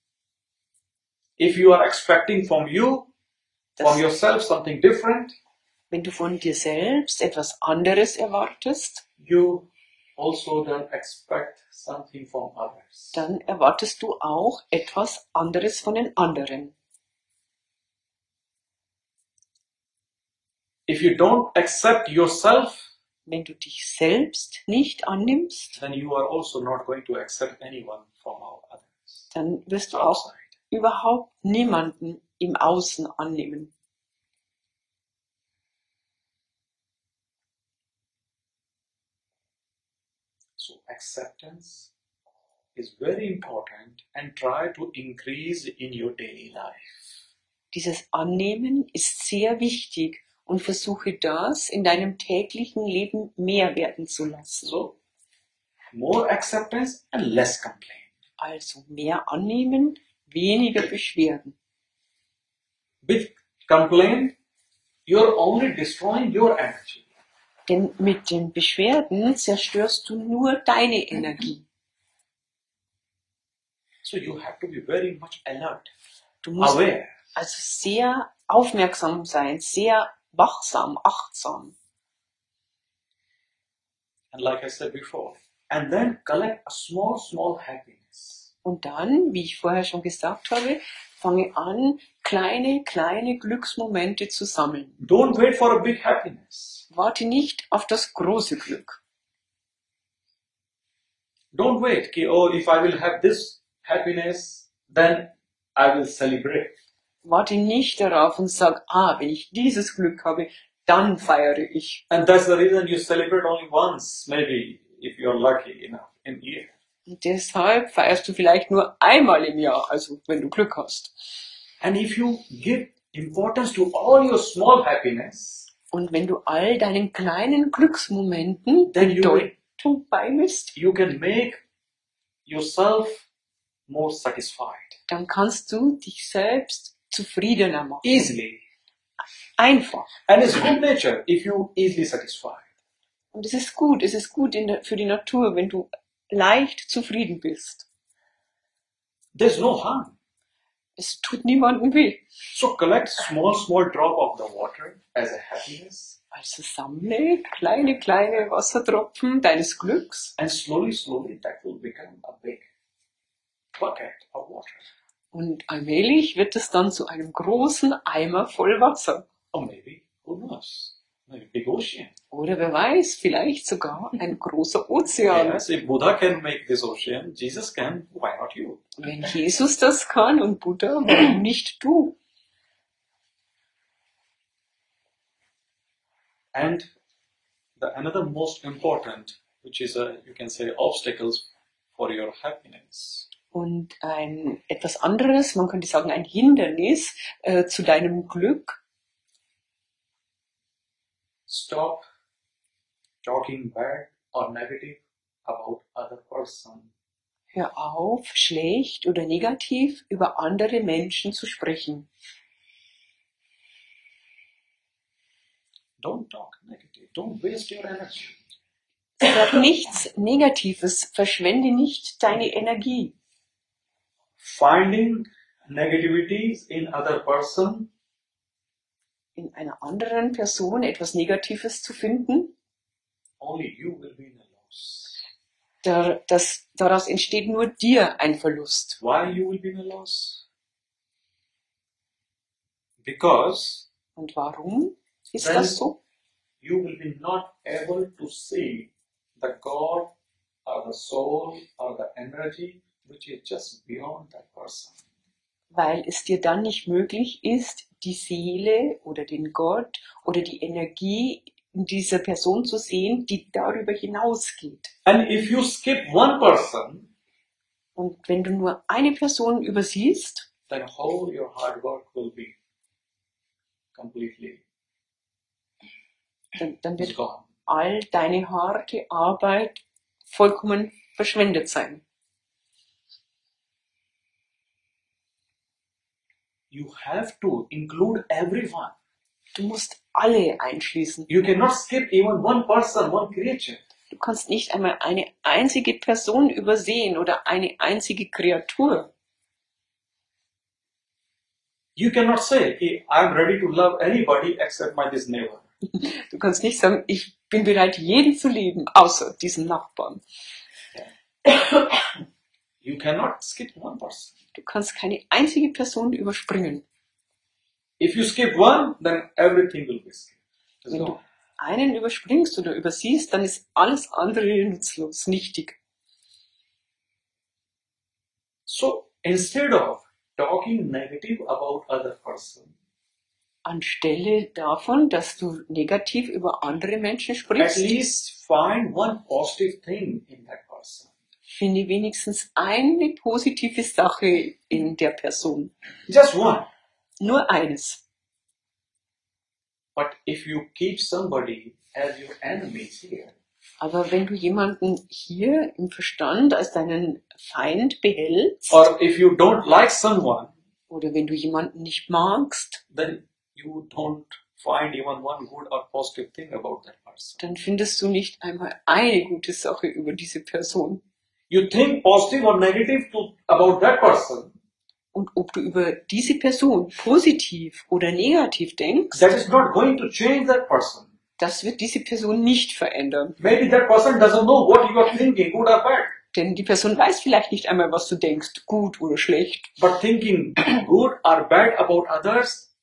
If you are expecting from Das, yourself something different, wenn du von dir selbst etwas anderes erwartest, you also then expect something from others. dann erwartest du auch etwas anderes von den anderen. If you don't accept yourself, Wenn du dich selbst nicht annimmst, then you are also not going to accept anyone from others. dann wirst du auch Outside. überhaupt niemanden im Außen annehmen. So acceptance is very important and try to increase in your daily life. Dieses Annehmen ist sehr wichtig und versuche das in deinem täglichen Leben mehr werden zu lassen. So more acceptance and less complaint. Also mehr annehmen, weniger Beschwerden. With complaint, you're only destroying your energy. Denn mit den Beschwerden zerstörst du nur deine Energie. So you have to be very much alert, Du musst aware. also sehr aufmerksam sein, sehr wachsam, achtsam. And like I said before, and then collect a small happiness. Und dann, wie ich vorher schon gesagt habe, fange an, kleine Glücksmomente zu sammeln. Don't wait for a big happiness. Warte nicht auf das große Glück. Don't wait, ki, oh, if I will have this happiness, then I will celebrate. Warte nicht darauf und sag, wenn ich dieses Glück habe, dann feiere ich. And that's the reason you celebrate only once, maybe, if you're lucky enough, in a year. Und deshalb feierst du vielleicht nur einmal im Jahr, also wenn du Glück hast. And if you give importance to all your small happiness, Und wenn du all deinen kleinen Glücksmomenten Then you will- Bedeutung beimisst, you can make yourself more satisfied. dann kannst du dich selbst zufriedener machen. Easily. Einfach. And it's good nature if you easily satisfied. Und es ist gut für die Natur, wenn du leicht zufrieden bist. There's no harm. Es tut niemandem weh. So collect small drop of the water as a happiness, Also sammle kleine Wassertropfen deines Glücks and slowly that will become a big bucket of water. und allmählich wird es dann zu einem großen Eimer voll Wasser. Or maybe, who knows, maybe big ocean. Oder wer weiß, vielleicht sogar ein großer Ozean. Yes, if Buddha can make this ocean, Jesus can, why not you? Wenn Jesus das kann und Buddha, warum nicht du? And another most important, which is you can say obstacles for your happiness, Und etwas anderes, man könnte sagen ein Hindernis zu deinem Glück. stop talking bad or negative about other person. Hör auf, schlecht oder negativ über andere Menschen zu sprechen. Don't talk negative. Don't waste your energy. Sag nichts Negatives, verschwende nicht deine Energie. Finding negativities in other person In einer anderen Person etwas Negatives zu finden, only you will be in a loss. daraus entsteht nur dir ein Verlust. Why you will be in a loss? Because Und warum ist Then- das so? you will be not able to see the God or the soul or the energy which is just beyond that person. Weil es dir dann nicht möglich ist, die Seele oder den Gott oder die Energie in dieser Person zu sehen, die darüber hinausgeht. And if you skip one person, Und wenn du nur eine Person übersiehst, then whole your hard work will be completely dann wird gone. all deine harte Arbeit vollkommen verschwendet sein. You have to include everyone. Du musst alle einschließen. You cannot skip even one person, one creature. Du kannst nicht einmal eine einzige Person übersehen oder eine einzige Kreatur. You cannot say, "Hey, I'm ready to love anybody except my this neighbor." Du kannst nicht sagen, ich bin bereit, jeden zu lieben, außer diesen Nachbarn. You cannot skip one person. Du kannst keine einzige Person überspringen. If you skip one, then everything will be skipped. It's Wenn du gone. einen überspringst oder übersiehst, dann ist alles andere nutzlos, nichtig. So instead of talking negative about other person, Anstelle davon, dass du negativ über andere Menschen at sprichst, least find one positive thing in that person. finde wenigstens eine positive Sache in der Person. Just one. Nur eines. But if you keep somebody as your enemy here, Aber wenn du jemanden hier im Verstand als deinen Feind behältst, or if you don't like someone, oder wenn du jemanden nicht magst, then you don't find even one good or positive thing about that person. dann findest du nicht einmal eine gute Sache über diese Person. You think positive or negative about that person, Und ob du über diese Person positiv oder negativ denkst, that is not going to change that person. das wird diese Person nicht verändern. Maybe that person doesn't know what you are thinking, good or bad. Denn die Person weiß vielleicht nicht einmal, was du denkst, gut oder schlecht. But thinking good or bad about others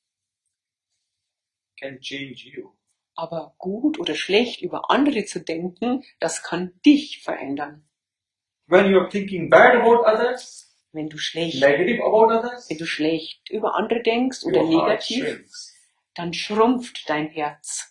can change you. Aber gut oder schlecht über andere zu denken, das kann dich verändern. When you are thinking bad about others, Wenn du schlecht, negative about others, wenn du schlecht über andere denkst oder your heart negativ, shrinks. dann schrumpft dein Herz.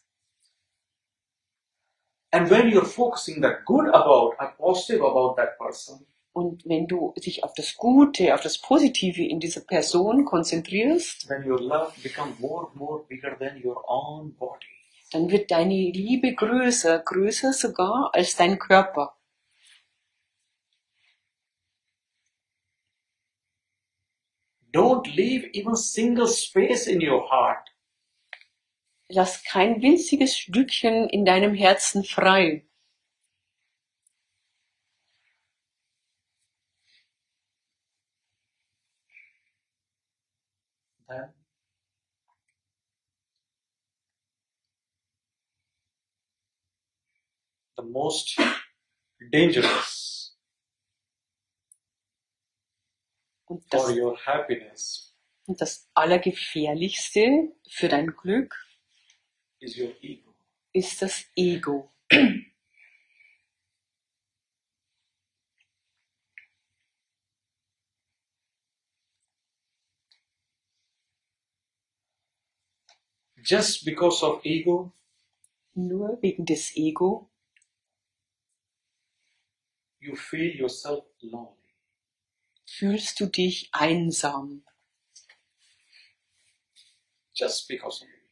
And when you're focusing that good about or positive about that person, Und wenn du dich auf das Gute, auf das Positive in dieser Person konzentrierst, then your love becomes more bigger than your own body. dann wird deine Liebe größer, größer sogar als dein Körper. Don't leave even single space in your heart Lass kein winziges Stückchen in deinem Herzen frei. then the most dangerous Und for das, your happiness und das Allergefährlichste für dein Glück is your ego. ist das Ego. Just because of ego, Nur wegen des Ego you feel yourself lonely. fühlst du dich einsam. Just because of ego.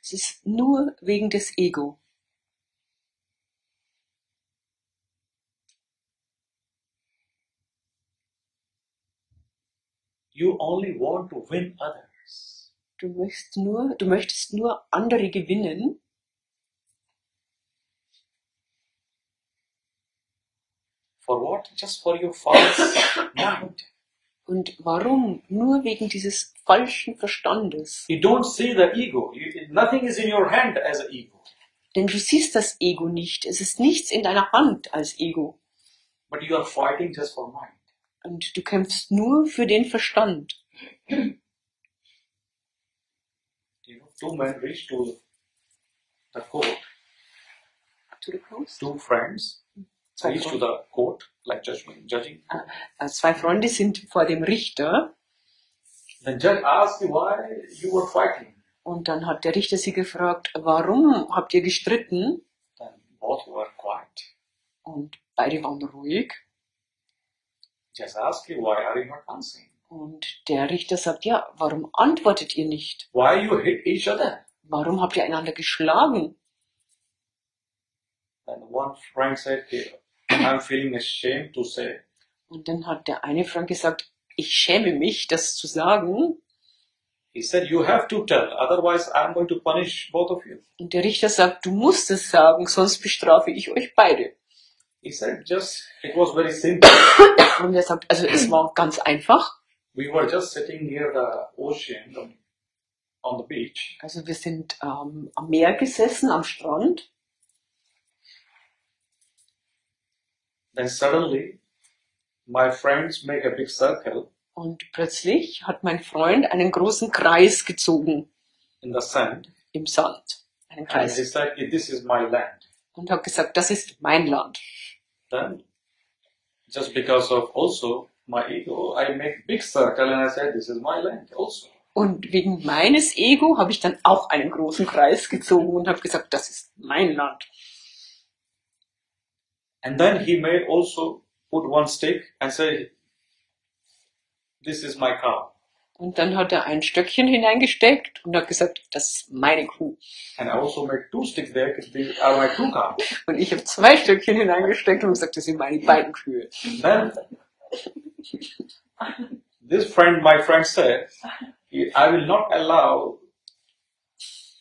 Es ist nur wegen des Ego. You only want to win others. Du möchtest nur andere gewinnen. For what? Just for your false mind. Und warum? Nur wegen dieses falschen Verstandes. You don't see the ego. Nothing is in your hand as an ego. Denn du siehst das Ego nicht. Es ist nichts in deiner Hand als Ego. But you are fighting just for mind. Und du kämpfst nur für den Verstand. You know, two men reach to the court. To the close? Two friends Zwei reach to Freunde. the court, like judging. Zwei Freunde sind vor dem Richter. The judge asks you why you were fighting. Und dann hat der Richter sie gefragt, warum habt ihr gestritten? Then both were quiet. Und beide waren ruhig. Just ask you why are you not answering? Und der Richter sagt, ja, warum antwortet ihr nicht? Why you hit each other? Warum habt ihr einander geschlagen? Then one friend said, I'm feeling ashamed to say. Und dann hat der eine Freund gesagt, ich schäme mich, das zu sagen. He said, you have to tell, otherwise I'm going to punish both of you. Und der Richter sagt, du musst es sagen, sonst bestrafe ich euch beide. He said, it was very simple. Und er sagt, also es war ganz einfach. We were just sitting near the ocean on the beach. Also wir sind am Meer gesessen, am Strand. Then suddenly, my friends make a big circle Und plötzlich hat mein Freund einen großen Kreis gezogen in the sand. im Sand. Einen And he Kreis. said, this is my land. Und hat gesagt, das ist mein Land. Then, just because of also my ego, I make big circle and I said, this is my land also. Und wegen meines Ego habe ich dann auch einen großen Kreis gezogen und habe gesagt, das ist mein Land. And then he made also put one stick and say, this is my cow. Und dann hat er ein Stöckchen hineingesteckt und hat gesagt, das ist meine Kuh. And I also made two sticks there because these are my two cows. Und ich habe 2 Stöckchen hineingesteckt und gesagt, das sind meine beiden Kühe. Then my friend said, I will not allow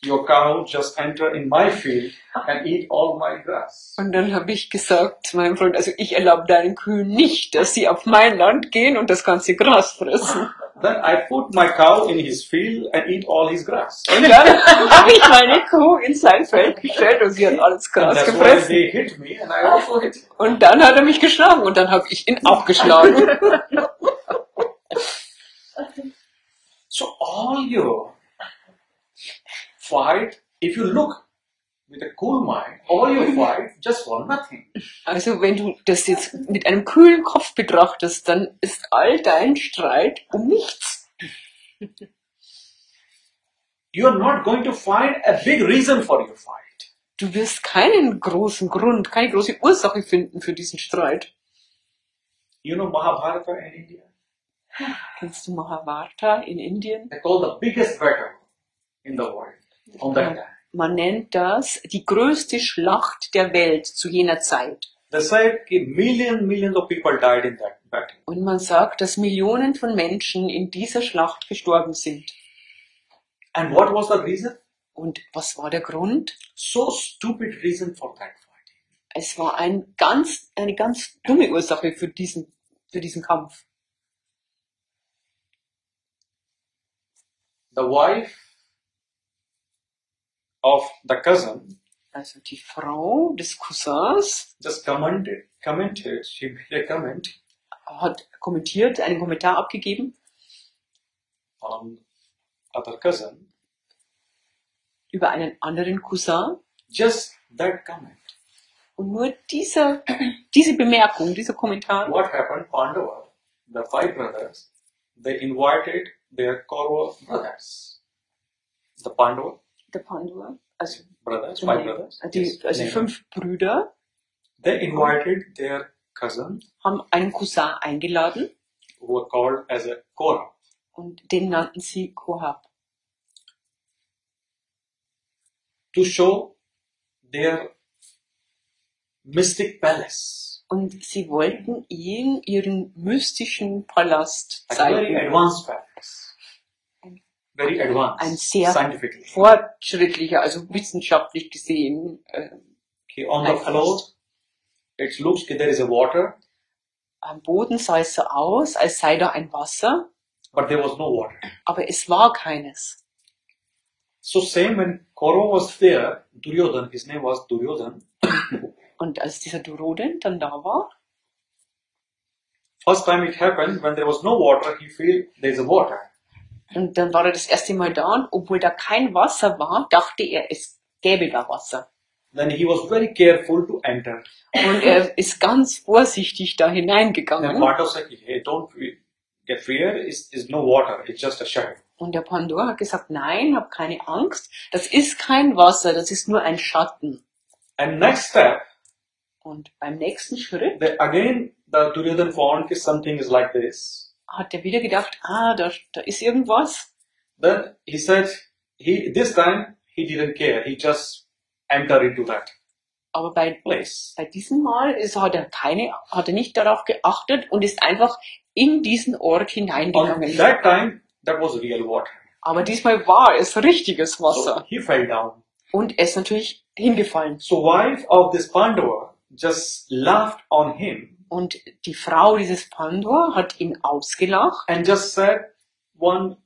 your cow just enter in my field and eat all my grass. Und dann habe ich gesagt zu meinem Freund, also ich erlaube deinen Kühen nicht, dass sie auf mein Land gehen und das ganze Gras fressen. Then I put my cow in his field and eat all his grass. Und dann habe ich meine Kuh in sein Feld gestellt und sie hat alles And Gras that's why gefressen. they hit me and I also hit him. Und dann hat er mich geschlagen und dann habe ich ihn auch geschlagen. So all your fight, if you look with a cool mind, all your fight just for nothing. Also wenn du das jetzt mit einem kühlen Kopf betrachtest, dann ist all dein Streit um nichts. You are not going to find a big reason for your fight. Du wirst keinen großen Grund, keine große Ursache finden für diesen Streit. You know Mahabharata in India? Kennst du Mahabharata in Indien? They call the biggest battle in the world on that time. Man nennt das die größte Schlacht der Welt zu jener Zeit. They say millions of people died in that battle. Und man sagt, dass Millionen von Menschen in dieser Schlacht gestorben sind. And what was the reason? Und was war der Grund? So stupid reason for that fight. Es war eine ganz dumme Ursache für diesen Kampf. The wife of the cousin Also die Frau des Cousins just commented, she made a comment hat kommentiert, einen Kommentar abgegeben on other cousin. über einen anderen Cousin. Just that comment. Und nur diese Bemerkung, dieser Kommentar, What happened? Pandava, the 5 brothers, they invited their Kaurava brothers. The Pandava der Pandava, also brothers, 5 brothers. die Yes. 5 Brüder, They invited their cousin, haben einen Cousin eingeladen who were called as a Kaurav. und den nannten sie Kohab, to show their mystic palace. und sie wollten ihm ihren mystischen Palast A very zeigen. advanced palace. Very Ein advanced, sehr scientifically. fortschrittlicher, also wissenschaftlich gesehen, Okay, on the floor, it looks like there is a water, am Boden sah es so aus, als sei da ein Wasser, but there was no water. aber es war keines. So same when Kaurava was there, Duryodhan, his name was Duryodhan. Und als dieser Duroden dann da war, First time it happened, when there was no water, he feel there is a water. und dann war er das erste Mal da und obwohl da kein Wasser war, dachte er, es gäbe da Wasser. Then he was very careful to enter. Und er ist ganz vorsichtig da Then hineingegangen. Pandava said, hey, don't get fear, it's no water, it's just a shadow. Und der Pandora hat gesagt, nein, hab keine Angst, das ist kein Wasser, das ist nur ein Schatten. And next step, Und beim nächsten Schritt again the Duryodhan found something is like this. hat er wieder gedacht, da ist irgendwas. Then he said, this time he didn't care, he just entered into that Aber bei place. diesem Mal hat er nicht darauf geachtet und ist einfach in diesen Ort On hineingegangen. that time, that was real water. Aber diesmal war es richtiges So Wasser. he fell down. Und er ist natürlich hingefallen. So wife of this Pandava just laughed on him Und die Frau dieses Pandor hat ihn ausgelacht and just said one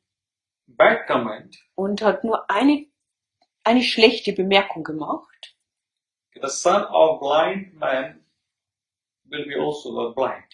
bad comment, und hat nur eine schlechte Bemerkung gemacht. the son of blind man will be also blind.